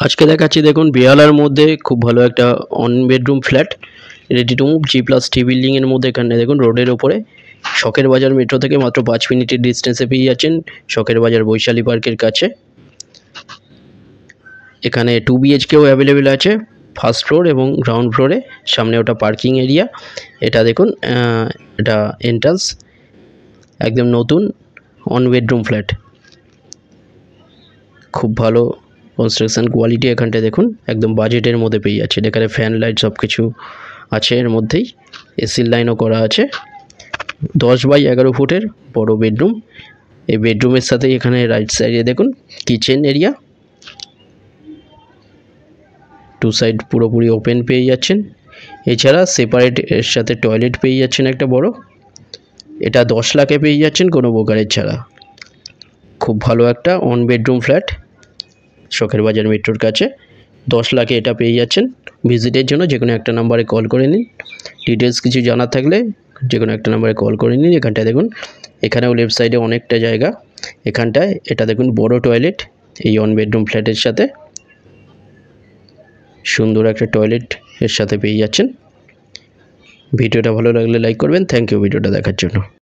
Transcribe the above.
আজকে দেখাচ্ছি দেখুন বেহালার মধ্যে খুব ভালো একটা one bedroom flat ready to move G+T building এর মধ্যে। এখানে দেখুন রোডের ওপরে শখের বাজার মেট্রো থেকে মাত্র 5 মিনিটের ডিস্টেন্সে পেয়ে যাচ্ছেন শখের বাজার বৈশালী পার্কের কাছে। এখানে 2 BHKও অ্যাভেলেবেল আছে ফার্স্ট ফ্লোর এবং গ্রাউন্ড ফ্লোরে। সামনে ওটা পার্কিং এরিয়া। এটা দেখুন এটা এন্ট্রান্স, একদম নতুন ওয়ান বেডরুম ফ্ল্যাট, খুব ভালো কনস্ট্রাকশন কোয়ালিটি। এখানটায় দেখুন একদম বাজেটের মধ্যে পেয়ে যাচ্ছে। এখানে ফ্যান লাইট সব কিছু আছে, এর মধ্যেই এসির লাইনও করা আছে। 10x11 ফুটের বড় বেডরুম। এই বেডরুমের সাথে এখানে রাইট সাইডে দেখুন কিচেন এরিয়া, টু সাইড পুরোপুরি ওপেন পেয়ে যাচ্ছেন। এছাড়া সেপারেট এর সাথে টয়লেট পেয়ে যাচ্ছেন একটা বড়। এটা 10 লাখে পেয়ে যাচ্ছেন কোনো ব্রোকারেজ ছাড়া। খুব ভালো একটা ওয়ান বেডরুম ফ্ল্যাট শখের বাজার মেট্রোর কাছে। 10 লাখে এটা পেয়ে যাচ্ছেন। ভিজিটের জন্য যে কোনো একটা নাম্বারে কল করে নিন। ডিটেলস কিছু জানার থাকলে যে কোনো একটা নাম্বারে কল করে নিন। এখানটায় দেখুন, এখানেও লেফট সাইডে অনেকটা জায়গা। এখানটায় এটা দেখুন বড় টয়লেট এই ওয়ান বেডরুম ফ্ল্যাটের সাথে, সুন্দর একটা টয়লেট এর সাথে পেয়ে যাচ্ছেন। ভিডিওটা ভালো লাগলে লাইক করবেন। থ্যাংক ইউ ভিডিওটা দেখার জন্য।